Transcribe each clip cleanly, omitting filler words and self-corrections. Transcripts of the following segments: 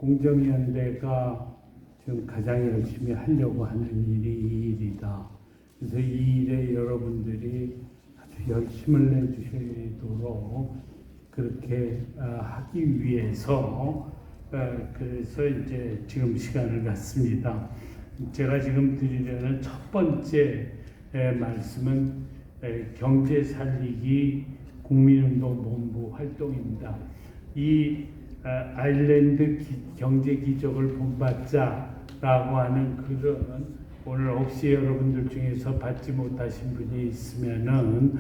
공정연대가 지금 가장 열심히 하려고 하는 일이 이 일이다. 그래서 이 일에 여러분들이 아주 열심을 내주시도록 그렇게 하기 위해서 그래서 이제 지금 시간을 갖습니다. 제가 지금 드리려는 첫 번째 말씀은 경제 살리기 국민운동본부 활동입니다. 이 아일랜드 경제 기적을 본받자라고 하는 글은 오늘 혹시 여러분들 중에서 받지 못하신 분이 있으면은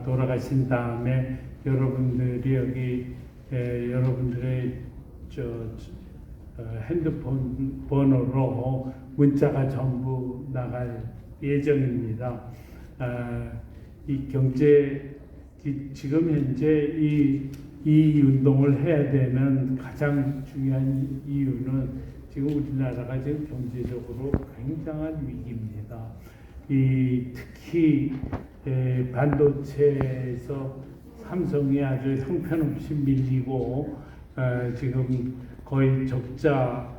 돌아가신 다음에 여러분들이 여기 여러분들의 핸드폰 번호로 문자가 전부 나갈 예정입니다. 이 경제 지금 현재 이 운동을 해야 되는 가장 중요한 이유는 지금 우리나라가 지금 경제적으로 굉장한 위기입니다. 특히 반도체에서 삼성이 아주 형편없이 밀리고 지금 거의 적자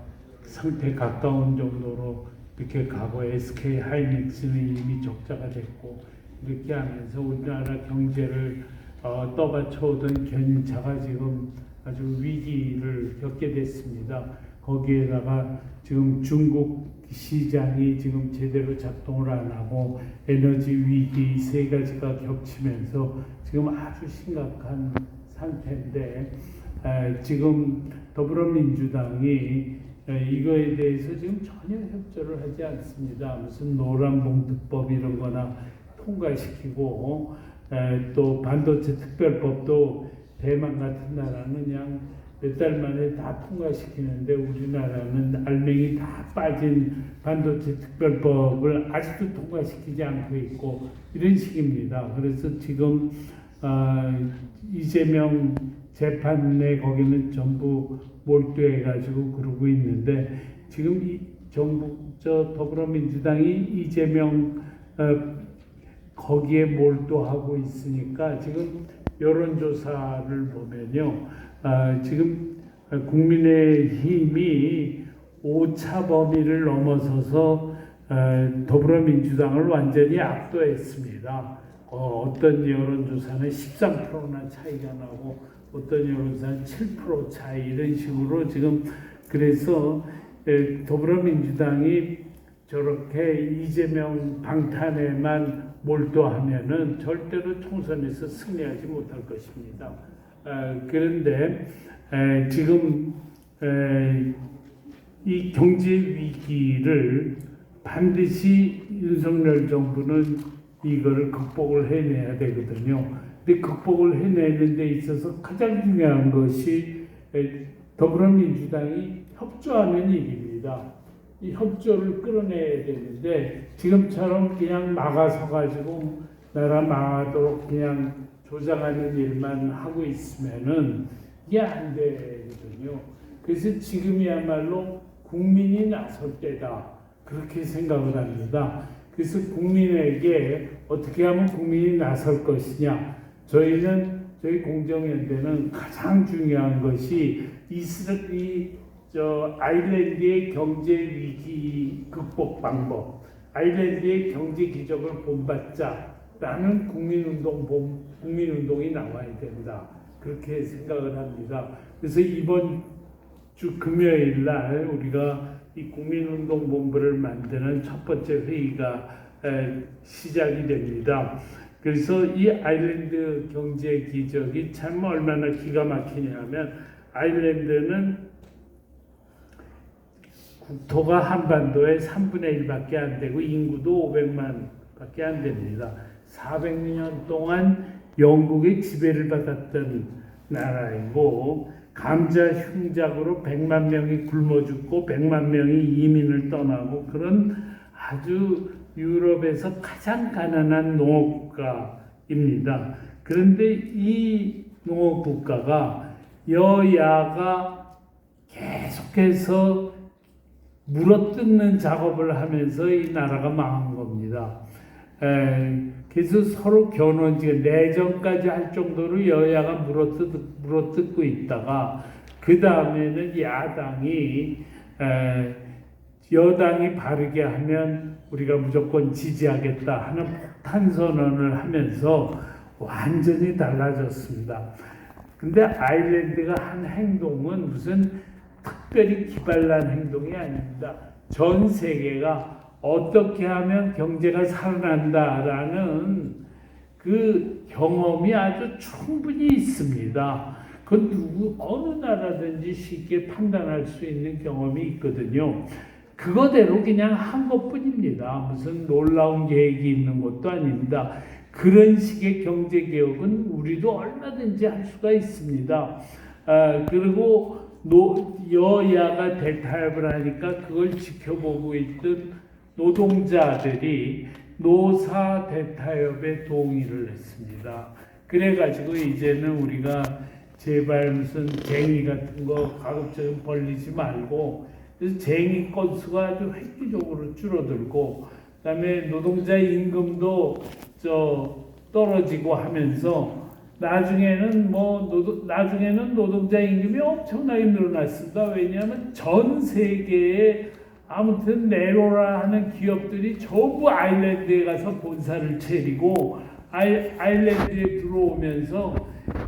상태 가까운 정도로 이렇게 가고 SK 하이닉스는 이미 적자가 됐고 이렇게 하면서 우리나라 경제를 떠받쳐오던 견인차가 지금 아주 위기를 겪게 됐습니다. 거기에다가 지금 중국 시장이 지금 제대로 작동을 안 하고 에너지 위기 세 가지가 겹치면서 지금 아주 심각한 상태인데 지금 더불어민주당이 이거에 대해서 지금 전혀 협조를 하지 않습니다. 무슨 노란봉투법 이런 거나 통과시키고 또 반도체 특별법도 대만 같은 나라는 그냥 몇 달 만에 다 통과시키는데 우리나라는 알맹이 다 빠진 반도체 특별법을 아직도 통과시키지 않고 있고 이런 식입니다. 그래서 지금 이재명 재판에 거기는 전부 몰두해가지고 그러고 있는데 지금 이 정부 더불어민주당이 이재명 거기에 몰두하고 있으니까 지금 여론조사를 보면요. 지금 국민의힘이 오차 범위를 넘어서서 더불어민주당을 완전히 압도했습니다. 어떤 여론조사는 13%나 차이가 나고 어떤 여론조사는 7% 차이 이런 식으로 지금 그래서 더불어민주당이 저렇게 이재명 방탄에만 몰두하면은 절대로 총선에서 승리하지 못할 것입니다. 그런데 지금 이 경제 위기를 반드시 윤석열 정부는 이걸 극복을 해내야 되거든요. 근데 극복을 해내는 데 있어서 가장 중요한 것이 더불어민주당이 협조하는 일입니다. 이 협조를 끌어내야 되는데 지금처럼 그냥 막아서 가지고 나라 망하도록 그냥 조장하는 일만 하고 있으면은 이게 안 되거든요. 그래서 지금이야말로 국민이 나설 때다 그렇게 생각을 합니다. 그래서 국민에게 어떻게 하면 국민이 나설 것이냐? 저희 공정연대는 가장 중요한 것이 아일랜드의 경제 위기 극복 방법, 아일랜드의 경제 기적을 본받자라는 국민운동이 나와야 된다. 그렇게 생각을 합니다. 그래서 이번 주 금요일 날 우리가 이 국민운동본부를 만드는 첫 번째 회의가 시작이 됩니다. 그래서 이 아일랜드 경제 기적이 참 얼마나 기가 막히냐면 아일랜드는 국토가 한반도의 3분의 1밖에 안 되고 인구도 500만 밖에 안 됩니다. 400년 동안 영국의 지배를 받았던 나라이고 감자 흉작으로 100만 명이 굶어 죽고 100만 명이 이민을 떠나고 그런 아주 유럽에서 가장 가난한 농업국가입니다. 그런데 이 농업국가가 여야가 계속해서 물어뜯는 작업을 하면서 이 나라가 망한 겁니다. 그래서 서로 견원지가 내전까지 할 정도로 여야가 물어뜯고 있다가 그 다음에는 야당이 여당이 바르게 하면 우리가 무조건 지지하겠다 하는 폭탄 선언을 하면서 완전히 달라졌습니다. 근데 아일랜드가 한 행동은 무슨 특별히 기발한 행동이 아닙니다. 전 세계가 어떻게 하면 경제가 살아난다라는 그 경험이 아주 충분히 있습니다. 그 어느 나라든지 쉽게 판단할 수 있는 경험이 있거든요. 그거대로 그냥 한 것뿐입니다. 무슨 놀라운 계획이 있는 것도 아닙니다. 그런 식의 경제 개혁은 우리도 얼마든지 할 수가 있습니다. 그리고 여야가 대타협을 하니까 그걸 지켜보고 있던 노동자들이 노사 대타협에 동의를 했습니다. 그래가지고 이제는 우리가 제발 무슨 쟁의 같은 거 가급적 벌리지 말고, 그래서 쟁의 건수가 아주 획기적으로 줄어들고, 그다음에 노동자 임금도 떨어지고 하면서 나중에는 노동자 임금이 엄청나게 늘어났습니다. 왜냐하면 전 세계에 아무튼 네로라 하는 기업들이 전부 아일랜드에 가서 본사를 차리고 아일랜드에 들어오면서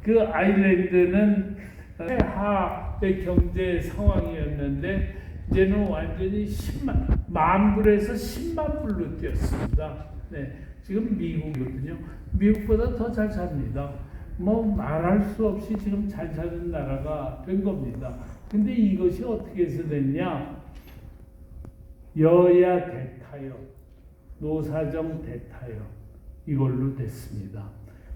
그 아일랜드는 하의 경제 상황이었는데 이제는 완전히 10만 불에서 10만 불로 뛰었습니다. 네, 지금 미국이거든요. 미국보다 더 잘 삽니다. 뭐 말할 수 없이 지금 잘 사는 나라가 된 겁니다. 근데 이것이 어떻게 해서 됐냐? 여야 대타협, 노사정 대타협 이걸로 됐습니다.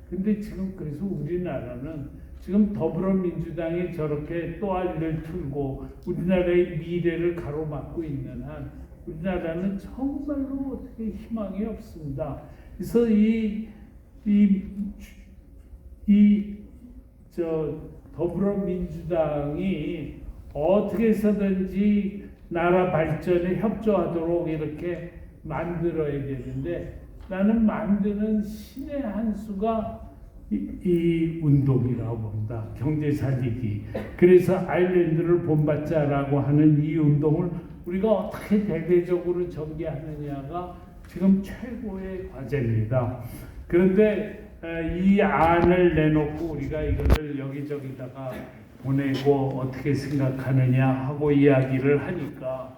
근데 지금 그래서 우리나라는 지금 더불어민주당이 저렇게 또알리를 틀고 우리나라의 미래를 가로막고 있는 한 우리나라는 정말로 어떻게 희망이 없습니다. 그래서 더불어민주당이 어떻게 해서든지 나라 발전에 협조하도록 이렇게 만들어야 되는데 나는 만드는 신의 한 수가 이 운동이라고 봅니다. 경제 살리기. 그래서 아일랜드를 본받자라고 하는 이 운동을 우리가 어떻게 대대적으로 전개하느냐가 지금 최고의 과제입니다. 그런데 이 안을 내놓고 우리가 이거를 여기저기다가 보내고 어떻게 생각하느냐 하고 이야기를 하니까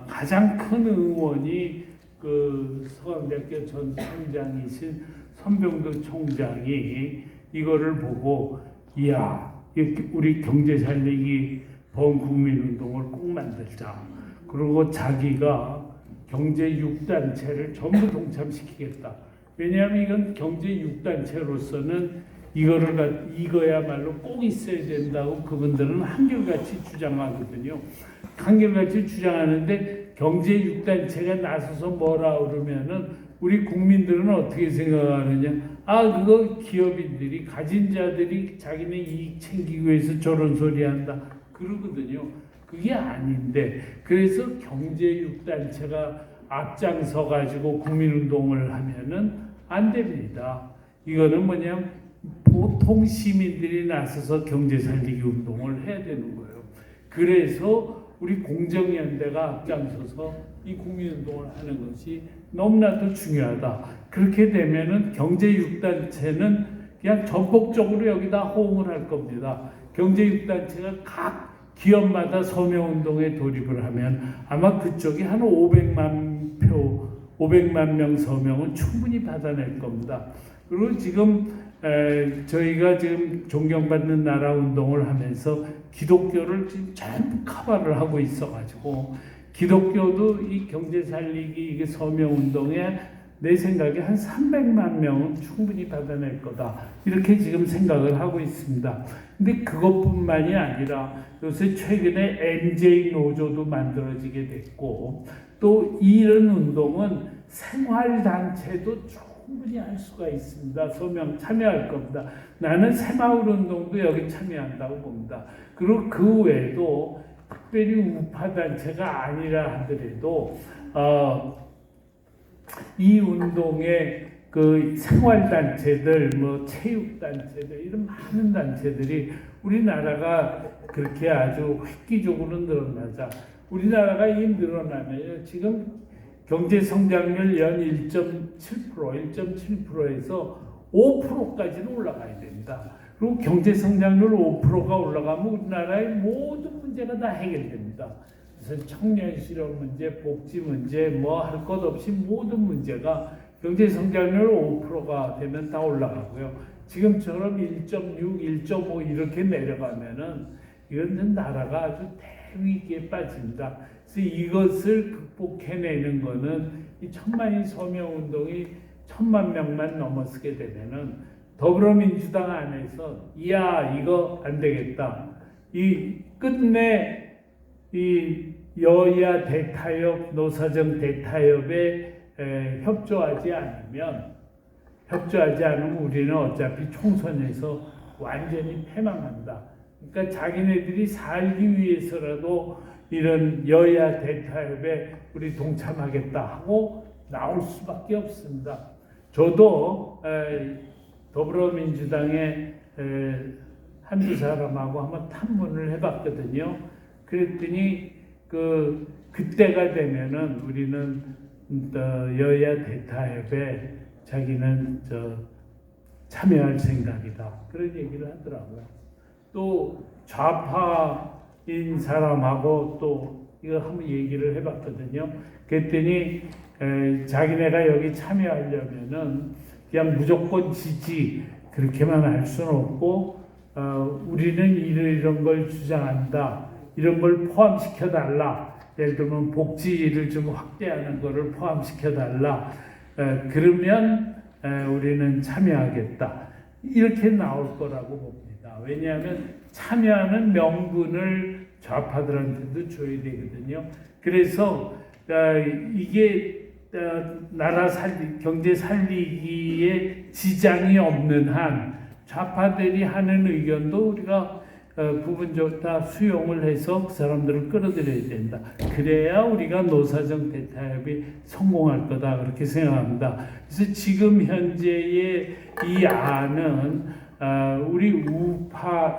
가장 큰 의원이 그 서강대학교 전 총장이신 선병도 총장이 이거를 보고 이야 우리 경제 살리기 범국민운동을 꼭 만들자. 그리고 자기가 경제 6단체를 전부 동참시키겠다. 왜냐하면 이건 경제 6단체로서는 이거야말로 꼭 있어야 된다고 그분들은 한결같이 주장하거든요. 한결같이 주장하는데 경제 6단체가 나서서 뭐라 그러면은 우리 국민들은 어떻게 생각하느냐? 그거 기업인들이 가진 자들이 자기네 이익 챙기기 위해서 저런 소리 한다 그러거든요. 그게 아닌데 그래서 경제 6단체가 앞장서 가지고 국민운동을 하면은 안 됩니다. 이거는 뭐냐면 보통 시민들이 나서서 경제 살리기 운동을 해야 되는 거예요. 그래서 우리 공정연대가 앞장서서 이 국민운동을 하는 것이 너무나도 중요하다. 그렇게 되면은 경제 6단체는 그냥 전폭적으로 여기다 호응을 할 겁니다. 경제 6단체가 각 기업마다 서명운동에 돌입을 하면 아마 그쪽이 한 500만 명 서명은 충분히 받아낼 겁니다. 그리고 지금 저희가 지금 존경받는 나라 운동을 하면서 기독교를 지금 전부 커버를 하고 있어가지고 기독교도 이 경제 살리기 이게 서명 운동에 내 생각에 한 300만 명은 충분히 받아낼 거다 이렇게 지금 생각을 하고 있습니다. 근데 그것뿐만이 아니라 요새 최근에 MJ 노조도 만들어지게 됐고 또 이런 운동은 생활단체도 충분히 할 수가 있습니다. 서명 참여할 겁니다. 나는 새마을운동도 여기 참여한다고 봅니다. 그리고 그 외에도 특별히 우파단체가 아니라 하더라도 이 운동에 그 생활단체들, 뭐 체육단체들 이런 많은 단체들이 우리나라가 그렇게 아주 획기적으로 늘어나자 우리나라가 이 늘어나면 지금 경제 성장률 연 1.7%에서 5%까지는 올라가야 됩니다. 그리고 경제 성장률 5%가 올라가면 우리나라의 모든 문제가 다 해결됩니다. 그래서 청년 실업 문제, 복지 문제, 뭐 할 것 없이 모든 문제가 경제 성장률 5%가 되면 다 올라가고요. 지금처럼 1.6, 1.5 이렇게 내려가면은 이건 나라가 아주 대위기에 빠집니다. 그래서 이것을 극복해내는 거는 이 천만인 서명운동이 1000만 명만 넘어서게 되면은 더불어민주당 안에서 야 이거 안 되겠다. 이 끝내 이 여야 대타협, 노사정 대타협에 협조하지 않으면 우리는 어차피 총선에서 완전히 패망한다. 그러니까 자기네들이 살기 위해서라도 이런 여야 대타협에 우리 동참하겠다 하고 나올 수밖에 없습니다. 저도 더불어민주당의 한두 사람하고 한번 탐문을 해봤거든요. 그랬더니 그때가 되면은 우리는 여야 대타협에 자기는 참여할 생각이다. 그런 얘기를 하더라고요. 또 좌파인 사람하고 또 이거 한번 얘기를 해봤거든요. 그랬더니 자기네가 여기 참여하려면은 그냥 무조건 지지 그렇게만 할 수는 없고 우리는 이런 걸 주장한다. 이런 걸 포함시켜 달라. 예를 들면 복지를 좀 확대하는 것을 포함시켜 달라. 그러면 우리는 참여하겠다. 이렇게 나올 거라고 봅니다. 왜냐하면 참여하는 명분을 좌파들한테도 줘야 되거든요. 그래서 이게 나라 경제 살리기에 지장이 없는 한 좌파들이 하는 의견도 우리가 부분적으로 다 수용을 해서 그 사람들을 끌어들여야 된다. 그래야 우리가 노사정 대타협이 성공할 거다 그렇게 생각합니다. 그래서 지금 현재의 이 안은 우리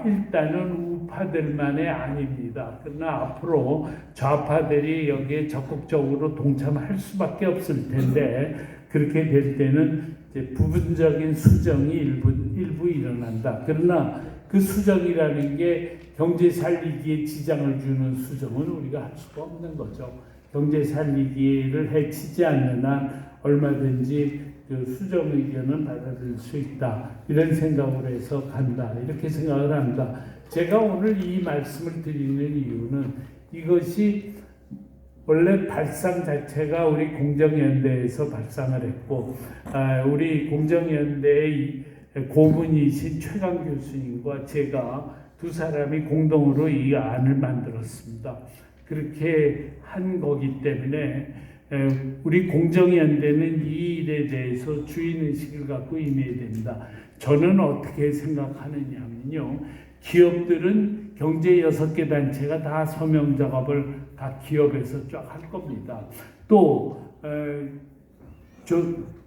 일단은 우파들만의 안입니다. 그러나 앞으로 좌파들이 여기에 적극적으로 동참할 수밖에 없을 텐데 그렇게 될 때는 이제 부분적인 수정이 일부 일어난다. 그러나 그 수정이라는 게 경제 살리기에 지장을 주는 수정은 우리가 할 수가 없는 거죠. 경제 살리기를 해치지 않는 한 얼마든지 그 수정 의견은 받아들일 수 있다. 이런 생각으로 해서 간다. 이렇게 생각을 합니다. 제가 오늘 이 말씀을 드리는 이유는 이것이 원래 발상 자체가 우리 공정연대에서 발상을 했고 우리 공정연대의 고문이신 최강 교수님과 제가 두 사람이 공동으로 이 안을 만들었습니다. 그렇게 한 거기 때문에 우리 공정연대는 이 일에 대해서 주인의식을 갖고 임해야 됩니다. 저는 어떻게 생각하느냐면요. 기업들은 경제 6개 단체가 다 서명 작업을 각 기업에서 쫙 할 겁니다. 또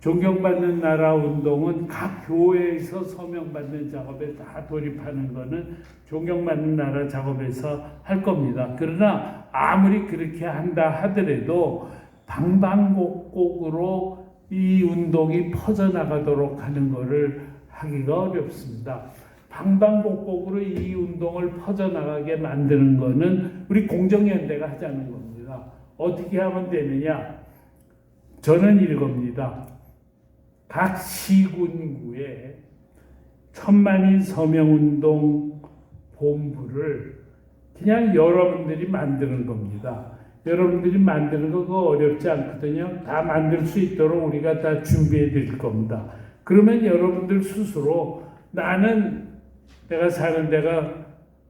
존경받는 나라 운동은 각 교회에서 서명받는 작업에 다 돌입하는 거는 존경받는 나라 작업에서 할 겁니다. 그러나 아무리 그렇게 한다 하더라도 방방곡곡으로 이 운동이 퍼져나가도록 하는 것을 하기가 어렵습니다. 방방곡곡으로 이 운동을 퍼져나가게 만드는 것은 우리 공정연대가 하자는 겁니다. 어떻게 하면 되느냐? 저는 이겁니다. 각 시군구에 천만인 서명운동 본부를 그냥 여러분들이 만드는 겁니다. 여러분들이 만드는 거 그거 어렵지 않거든요. 다 만들 수 있도록 우리가 다 준비해 드릴 겁니다. 그러면 여러분들 스스로 내가 사는 데가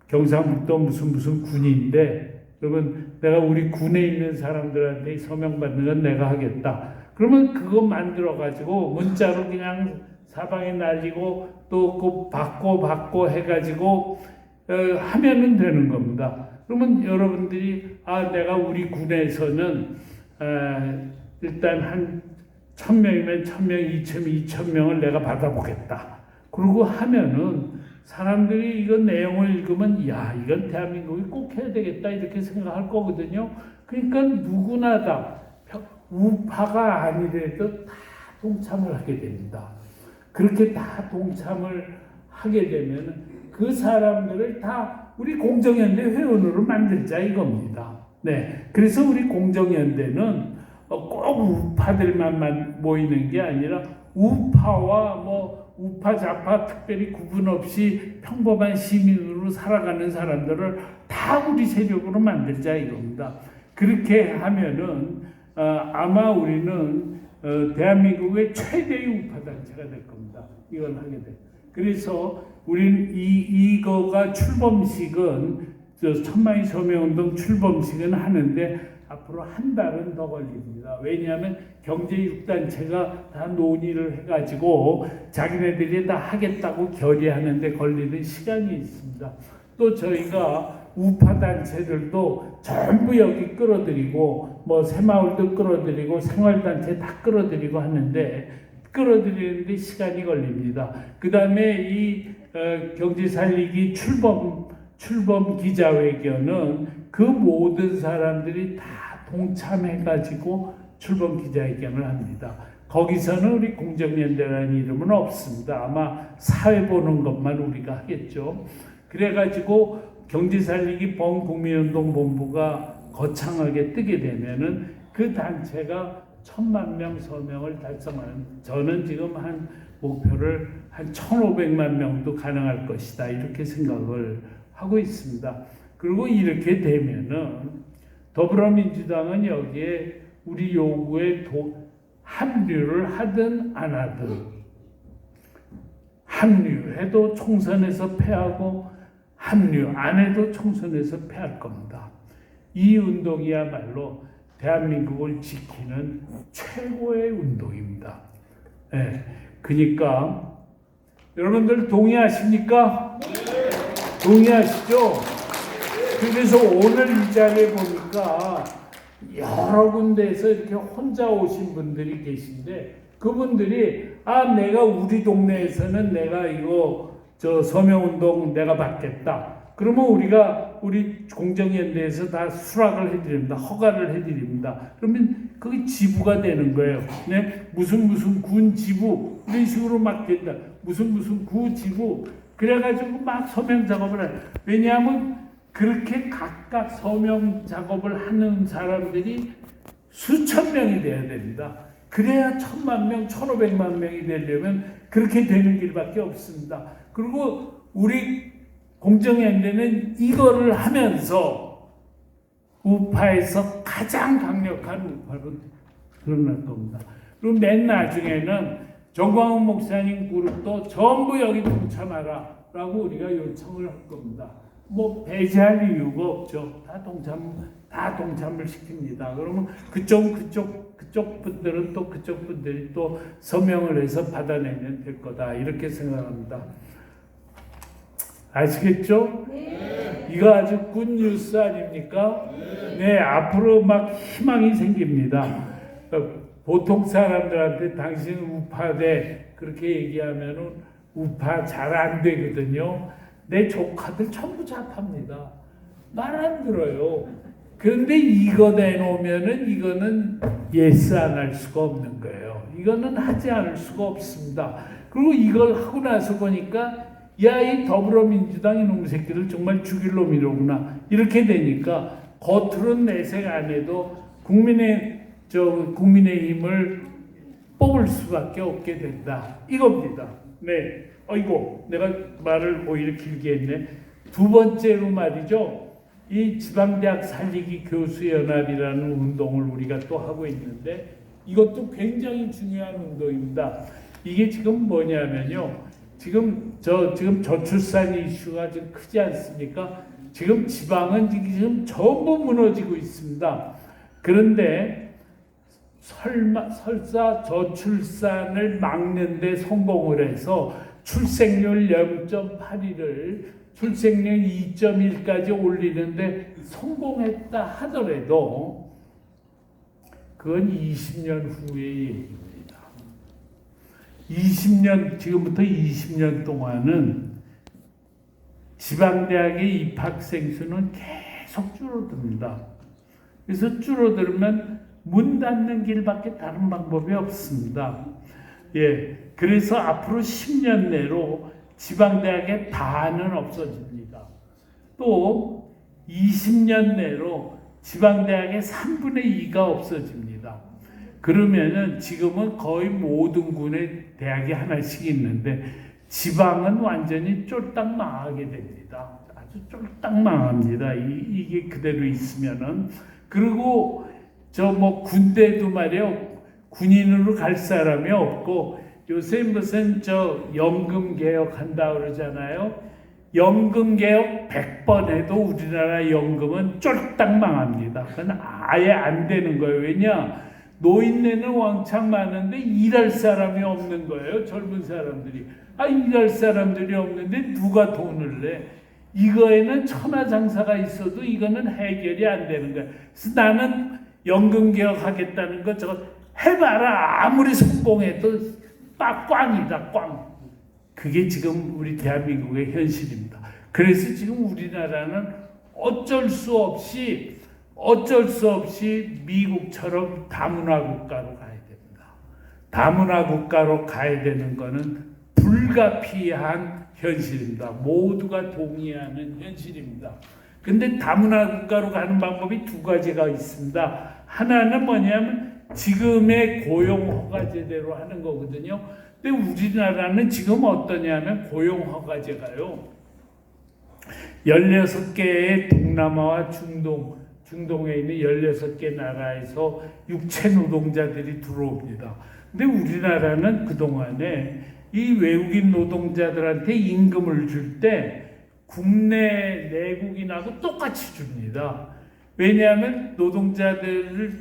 경상북도 무슨 군인데 그러면 내가 우리 군에 있는 사람들한테 서명받는 건 내가 하겠다. 그러면 그거 만들어 가지고 문자로 그냥 사방에 날리고 또 그 받고 해가지고 하면은 되는 겁니다. 그러면 여러분들이 내가 우리 군에서는 일단 한 1000명이면 1000명, 2000명을 내가 받아보겠다. 그러고 하면은 사람들이 이건 내용을 읽으면 야, 이건 대한민국이 꼭 해야 되겠다 이렇게 생각할 거거든요. 그러니까 누구나 다 우파가 아니래도 다 동참을 하게 됩니다. 그렇게 다 동참을 하게 되면 그 사람들을 다 우리 공정연대 회원으로 만들자 이겁니다. 네, 그래서 우리 공정연대는 꼭 우파들만 모이는 게 아니라 우파와 우파 좌파 특별히 구분 없이 평범한 시민으로 살아가는 사람들을 다 우리 세력으로 만들자 이겁니다. 그렇게 하면은 아마 우리는 대한민국의 최대의 우파 단체가 될 겁니다. 이걸 하게 돼. 그래서 우리는 이거가 출범식은 1000만이 서명운동 출범식은 하는데 앞으로 한 달은 더 걸립니다. 왜냐하면 경제 6단체가 다 논의를 해가지고 자기네들이 다 하겠다고 결의하는데 걸리는 시간이 있습니다. 또 저희가 우파 단체들도 전부 여기 끌어들이고 새마을도 끌어들이고 생활단체 다 끌어들이고 하는데 끌어들이는데 시간이 걸립니다. 그 다음에 이 경제 살리기 출범 기자회견은 그 모든 사람들이 다 동참해가지고 출범 기자회견을 합니다. 거기서는 우리 공정연대라는 이름은 없습니다. 아마 사회 보는 것만 우리가 하겠죠. 그래가지고 경제살리기 범국민운동본부가 거창하게 뜨게 되면은 그 단체가 1000만 명 서명을 달성하는, 저는 지금 한 목표를 한 1500만 명도 가능할 것이다 이렇게 생각을 하고 있습니다. 그리고 이렇게 되면은 더불어민주당은 여기에 우리 요구에 합류를 하든 안 하든, 합류해도 총선에서 패하고 합류 안 해도 총선에서 패할 겁니다. 이 운동이야말로 대한민국을 지키는 최고의 운동입니다. 네. 그러니까 여러분들 동의하십니까? 네. 동의하시죠? 그래서 오늘 이 자리에 보니까 여러 군데에서 이렇게 혼자 오신 분들이 계신데 그분들이 내가 우리 동네에서는 내가 이거 서명운동 내가 받겠다. 그러면 우리 공정연대에서 다 수락을 해드립니다. 허가를 해드립니다. 그러면 그게 지부가 되는 거예요. 네? 무슨 군 지부 이런 식으로 막 된다. 무슨 구 지부 그래가지고 막 서명 작업을 해요. 왜냐하면 그렇게 각각 서명 작업을 하는 사람들이 수천 명이 돼야 됩니다. 그래야 1000만 명, 1500만 명이 되려면 그렇게 되는 길밖에 없습니다. 그리고 우리 공정연대는 이거를 하면서 우파에서 가장 강력한 우파로 드러날 겁니다. 그리고 맨 나중에는 정광훈 목사님 그룹도 전부 여기 동참하라 라고 우리가 요청을 할 겁니다. 배제할 이유가 없죠. 다 동참을 시킵니다. 그러면 그쪽 분들은 또 그쪽 분들이 또 서명을 해서 받아내면 될 거다 이렇게 생각합니다. 아시겠죠? 네. 이거 아주 굿뉴스 아닙니까? 네, 앞으로 막 희망이 생깁니다. 보통 사람들한테 당신 우파대 그렇게 얘기하면은 우파 잘 안 되거든요. 내 조카들 전부 좌파입니다. 말 안 들어요. 그런데 이거 내놓으면은 이거는 예스 안 할 수가 없는 거예요. 이거는 하지 않을 수가 없습니다. 그리고 이걸 하고 나서 보니까 이 더불어민주당 이놈 새끼들 정말 죽일 놈이로구나 이렇게 되니까 겉으로는 내색 안 해도 국민의힘을 뽑을 수밖에 없게 된다 이겁니다. 네, 내가 말을 오히려 길게 했네. 두 번째로 말이죠. 이 지방대학 살리기 교수연합이라는 운동을 우리가 또 하고 있는데 이것도 굉장히 중요한 운동입니다. 이게 지금 뭐냐면요. 지금 저출산 이슈가 지금 크지 않습니까? 지금 지방은 지금 전부 무너지고 있습니다. 그런데 설사 저출산을 막는 데 성공을 해서 출생률 0.81을 출생률 2.1까지 올리는데 성공했다 하더라도 그건 20년 후의 얘기입니다. 지금부터 20년 동안은 지방대학의 입학생 수는 계속 줄어듭니다. 그래서 줄어들면 문 닫는 길밖에 다른 방법이 없습니다. 예, 그래서 앞으로 10년 내로 지방대학의 반은 없어집니다. 또 20년 내로 지방대학의 3분의 2가 없어집니다. 그러면은 지금은 거의 모든 군에 대학이 하나씩 있는데 지방은 완전히 쫄딱 망하게 됩니다. 아주 쫄딱 망합니다. 이게 그대로 있으면은. 그리고 군대도 말이야 군인으로 갈 사람이 없고 요새 무슨 연금 개혁한다 그러잖아요. 연금 개혁 100번 해도 우리나라 연금은 쫄딱 망합니다. 그건 아예 안 되는 거예요. 왜냐? 노인네는 왕창 많은데 일할 사람이 없는 거예요. 젊은 사람들이. 일할 사람들이 없는데 누가 돈을 내? 이거에는 천하장사가 있어도 이거는 해결이 안 되는 거야. 그래서 나는 연금 개혁하겠다는 거 저거 해봐라. 아무리 성공해도 꽝이다. 꽝. 그게 지금 우리 대한민국의 현실입니다. 그래서 지금 우리나라는 어쩔 수 없이 미국처럼 다문화 국가로 가야 됩니다. 다문화 국가로 가야 되는 것은 불가피한 현실입니다. 모두가 동의하는 현실입니다. 근데 다문화 국가로 가는 방법이 두 가지가 있습니다. 하나는 뭐냐면 지금의 고용 허가제대로 하는 거거든요. 근데 우리나라는 지금 어떠냐면 고용 허가제가요. 16개의 동남아와 중동에 있는 16개 나라에서 육체 노동자들이 들어옵니다. 근데 우리나라는 그동안에 이 외국인 노동자들한테 임금을 줄 때 국내 내국인하고 똑같이 줍니다. 왜냐하면 노동자들을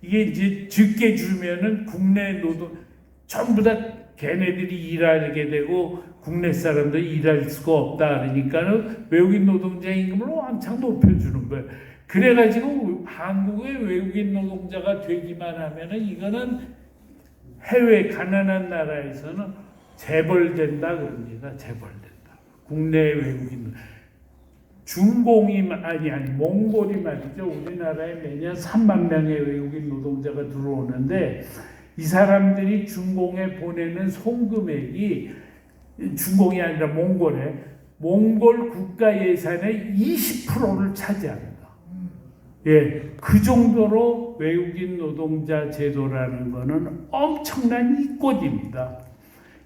이게 이제 적게 주면은 국내 노동 전부 다 걔네들이 일하게 되고 국내 사람들이 일할 수가 없다 그러니까는 외국인 노동자 임금을 왕창 높여주는 거예요. 그래가지고 한국의 외국인 노동자가 되기만 하면은 이거는 해외 가난한 나라에서는 재벌된다 그럽니다. 재벌된다. 국내 외국인 몽골이 말이죠. 우리나라에 매년 3만 명의 외국인 노동자가 들어오는데 이 사람들이 중공에 보내는 송금액이 중공이 아니라 몽골 국가 예산의 20%를 차지합니다. 예, 그 정도로 외국인 노동자 제도라는 것은 엄청난 이권입니다.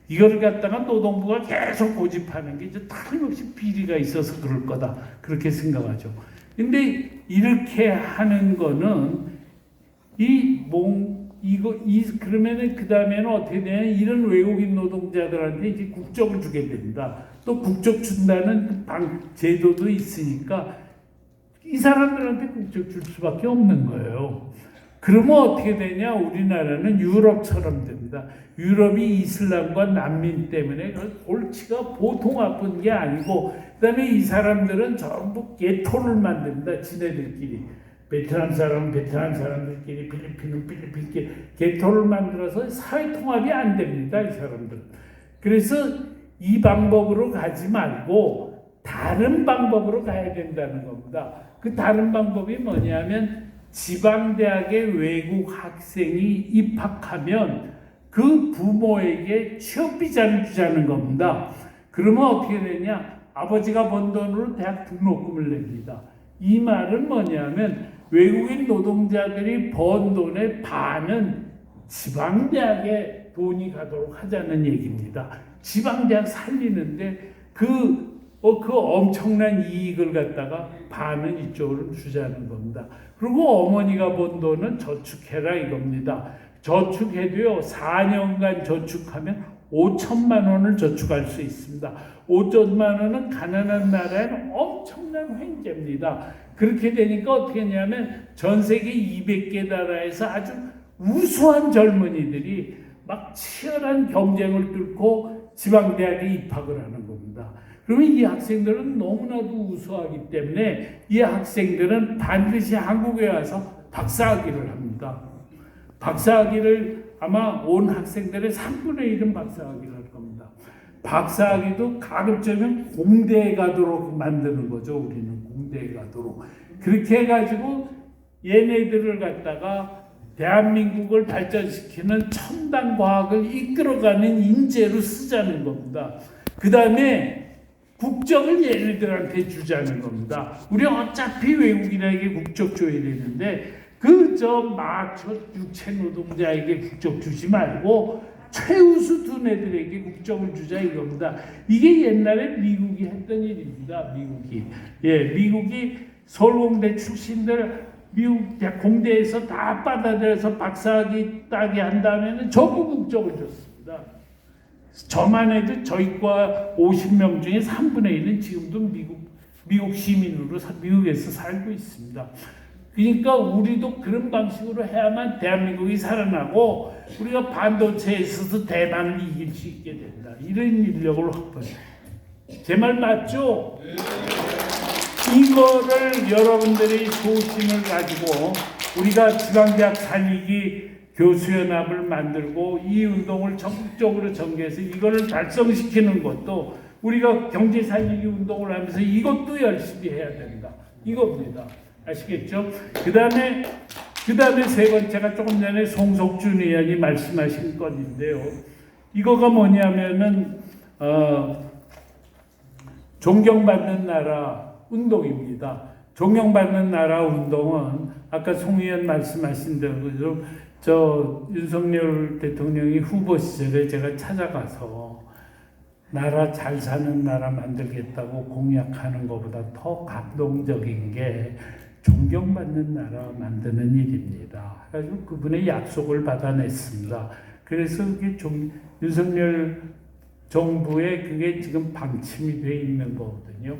이걸 갖다가 노동부가 계속 고집하는 게 이제 틀림없이 비리가 있어서 그럴 거다. 그렇게 생각하죠. 근데 이렇게 하는 거는 그러면은 그 다음에는 어떻게 되냐? 이런 외국인 노동자들한테 이제 국적을 주게 됩니다. 또 국적 준다는 제도도 있으니까 이 사람들한테 국적 줄 수밖에 없는 거예요. 그러면 어떻게 되냐? 우리나라는 유럽처럼 됩니다. 유럽이 이슬람과 난민 때문에 골치가 보통 아픈 게 아니고, 그다음에 이 사람들은 전부 게토를 만듭니다. 지네들끼리. 베트남 사람은 베트남 사람들끼리, 필리핀은 필리핀끼리 게토를 만들어서 사회 통합이 안 됩니다. 이 사람들은. 그래서 이 방법으로 가지 말고 다른 방법으로 가야 된다는 겁니다. 그 다른 방법이 뭐냐면 지방대학에 외국 학생이 입학하면 그 부모에게 취업비자를 주자는 겁니다. 그러면 어떻게 되냐? 아버지가 번 돈으로 대학 등록금을 냅니다. 이 말은 뭐냐면 외국인 노동자들이 번 돈의 반은 지방대학에 돈이 가도록 하자는 얘기입니다. 지방대학 살리는데 그 엄청난 이익을 갖다가 반은 이쪽으로 주자는 겁니다. 그리고 어머니가 번 돈은 저축해라 이겁니다. 저축해도요, 4년간 저축하면 5천만 원을 저축할 수 있습니다. 5천만 원은 가난한 나라에는 엄청난 횡재입니다. 그렇게 되니까 어떻게 했냐면 전 세계 200개 나라에서 아주 우수한 젊은이들이 막 치열한 경쟁을 뚫고 지방대학에 입학을 하는 겁니다. 그러면 이 학생들은 너무나도 우수하기 때문에 이 학생들은 반드시 한국에 와서 박사학위를 합니다. 박사학위를 아마 온 학생들의 3분의 1은 박사학위를 할 겁니다. 박사학위도 가급적이면 공대에 가도록 만드는 거죠. 우리는 공대에 가도록. 그렇게 해가지고 얘네들을 갖다가 대한민국을 발전시키는 첨단 과학을 이끌어가는 인재로 쓰자는 겁니다. 그 다음에 국적을 얘네들한테 주자는 겁니다. 우리 어차피 외국인에게 국적 줘야 되는데 그저 육체 노동자에게 국적 주지 말고 최우수 두뇌들에게 국적을 주자 이겁니다. 이게 옛날에 미국이 했던 일입니다. 미국이 서울공대 출신들 미국 공대에서 다 받아들여서 박사학위 따게 한 다음에는 전부 국적을 줬습니다. 저만 해도 저희과 50명 중에 3분의 1은 지금도 미국 시민으로 미국에서 살고 있습니다. 그러니까 우리도 그런 방식으로 해야만 대한민국이 살아나고 우리가 반도체에 있어서 대만을 이길 수 있게 된다. 이런 인력을 확보해. 제 말 맞죠? 이거를 여러분들이 소심을 가지고 우리가 지방대학 살리기 교수연합을 만들고 이 운동을 적극적으로 전개해서 이거를 달성시키는 것도 우리가 경제 살리기 운동을 하면서 이것도 열심히 해야 된다. 이겁니다. 아시겠죠? 그 다음에 세 번째가 조금 전에 송석준 의원이 말씀하신 건인데요. 이거가 뭐냐면은 존경받는 나라 운동입니다. 존경받는 나라 운동은 아까 송 의원 말씀하신 대로 저 윤석열 대통령이 후보 시절에 제가 찾아가서 나라 잘 사는 나라 만들겠다고 공약하는 것보다 더 감동적인 게 존경받는 나라 만드는 일입니다. 그래서 그분의 약속을 받아냈습니다. 그래서 그게 윤석열 정부의 그게 지금 방침이 돼 있는 거거든요.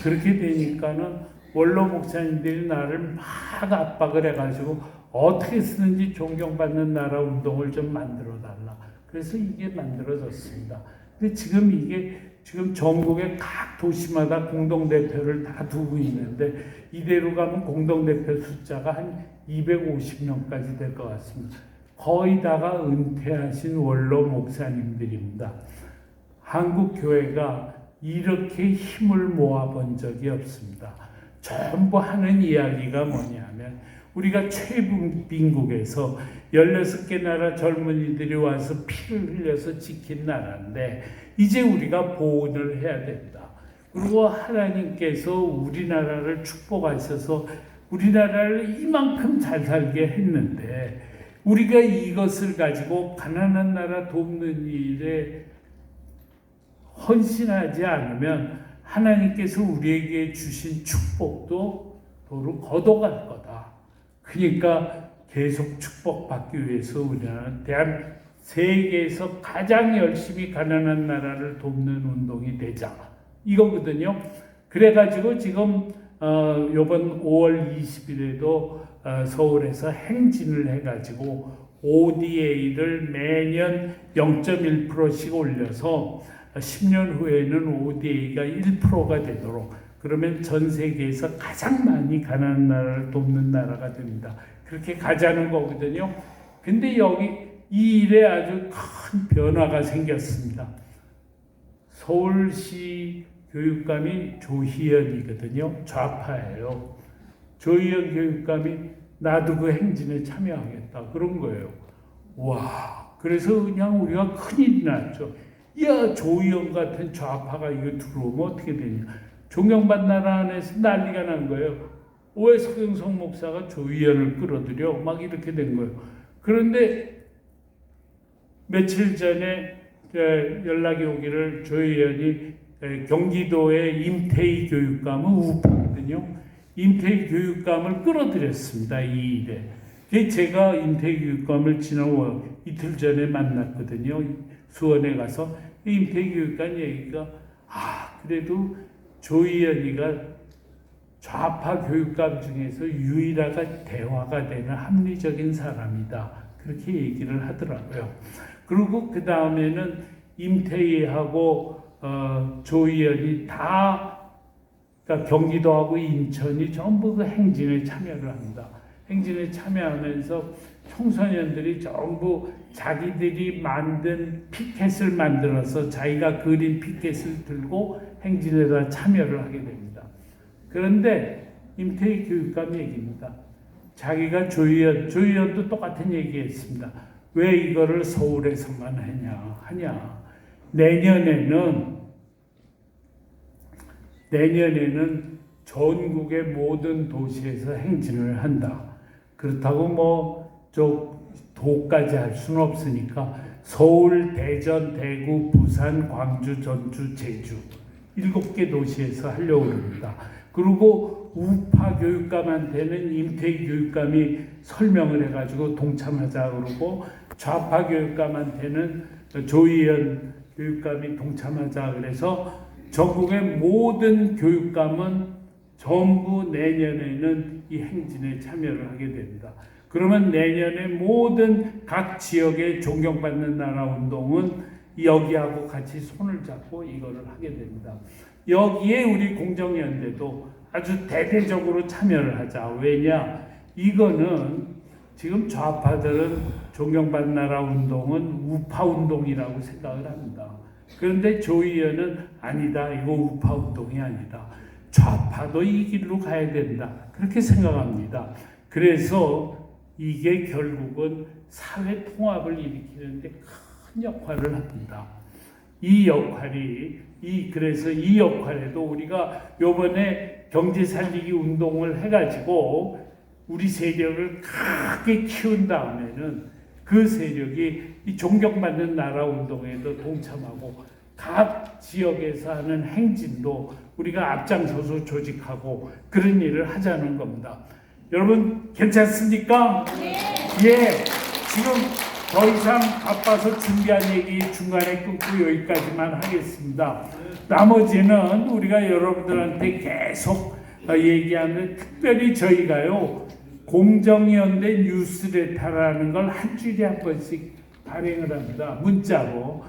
그렇게 되니까는 원로 목사님들이 나를 막 압박을 해가지고 어떻게 쓰는지 존경받는 나라 운동을 좀 만들어 달라. 그래서 이게 만들어졌습니다. 근데 지금 전국의 각 도시마다 공동대표를 다 두고 있는데 이대로 가면 공동대표 숫자가 한 250명까지 될 것 같습니다. 거의 다가 은퇴하신 원로 목사님들입니다. 한국 교회가 이렇게 힘을 모아본 적이 없습니다. 전부 하는 이야기가 뭐냐면 우리가 최빈국에서 16개 나라 젊은이들이 와서 피를 흘려서 지킨 나라인데 이제 우리가 보온을 해야 된다. 그리고 하나님께서 우리나라를 축복하셔서 우리나라를 이만큼 잘 살게 했는데 우리가 이것을 가지고 가난한 나라 돕는 일에 헌신하지 않으면 하나님께서 우리에게 주신 축복도 도로 걷어갈 거다. 그러니까 계속 축복받기 위해서 우리는 세계에서 가장 열심히 가난한 나라를 돕는 운동이 되자. 이거거든요. 그래가지고 지금 이번 5월 20일에도 서울에서 행진을 해가지고 ODA를 매년 0.1%씩 올려서 10년 후에는 ODA가 1%가 되도록 그러면 전 세계에서 가장 많이 가난한 나라를 돕는 나라가 됩니다. 그렇게 가자는 거거든요. 근데 여기 이 일에 아주 큰 변화가 생겼습니다. 서울시 교육감이 조희연이거든요. 좌파예요. 조희연 교육감이 나도 그 행진에 참여하겠다 그런 거예요. 와, 그래서 그냥 우리가 큰일이 났죠. 야, 조희연 같은 좌파가 이거 들어오면 어떻게 되냐. 존경받는 나라 안에서 난리가 난 거예요. 왜 서경석 목사가 조희연을 끌어들여? 막 이렇게 된 거예요. 그런데 며칠 전에 연락이 오기를 조희연이 경기도의 임태희 교육감은 우파거든요. 임태희 교육감을 끌어들였습니다. 이 일에. 제가 임태희 교육감을 지난 이틀 전에 만났거든요. 수원에 가서 임태희 교육감 얘기가 그래도 조희연이가 좌파 교육감 중에서 유일하게 대화가 되는 합리적인 사람이다. 그렇게 얘기를 하더라고요. 그리고 그 다음에는 임태희하고 조희연이 다 그러니까 경기도하고 인천이 전부 그 행진에 참여를 합니다. 행진에 참여하면서 청소년들이 전부 자기들이 만든 피켓을 만들어서 자기가 그린 피켓을 들고 행진에다 참여를 하게 됩니다. 그런데 임태희 교육감 얘기입니다. 자기가 조희연도 똑같은 얘기했습니다. 왜 이거를 서울에서만 하냐. 내년에는 전국의 모든 도시에서 행진을 한다. 그렇다고 도까지 할 수는 없으니까 서울, 대전, 대구, 부산, 광주, 전주, 제주 7개 도시에서 하려고 합니다. 그리고 우파 교육감한테는 임태희 교육감이 설명을 해가지고 동참하자 그러고 좌파 교육감한테는 조희연 교육감이 동참하자 그래서 전국의 모든 교육감은 전부 내년에는 이 행진에 참여를 하게 됩니다. 그러면 내년에 모든 각 지역의 존경받는 나라 운동은 여기하고 같이 손을 잡고 이거를 하게 됩니다. 여기에 우리 공정연대도 아주 대대적으로 참여를 하자. 왜냐? 이거는 지금 좌파들은 존경받는 나라 운동은 우파 운동이라고 생각을 합니다. 그런데 조희연은 아니다. 이거 우파 운동이 아니다. 좌파도 이 길로 가야 된다. 그렇게 생각합니다. 그래서 이게 결국은 사회 통합을 일으키는데 큰 역할을 합니다. 그래서 이 역할에도 우리가 요번에 경제 살리기 운동을 해가지고 우리 세력을 크게 키운 다음에는 그 세력이 이 존경받는 나라 운동에도 동참하고 각 지역에서 하는 행진도 우리가 앞장서서 조직하고 그런 일을 하자는 겁니다. 여러분 괜찮습니까? 네. 예. 지금 더 이상 바빠서 준비한 얘기 중간에 끊고 여기까지만 하겠습니다. 나머지는 우리가 여러분들한테 계속 얘기하는 특별히 저희가요 공정연대 뉴스레터라는 걸 한 주일에 한 번씩 발행을 합니다. 문자로.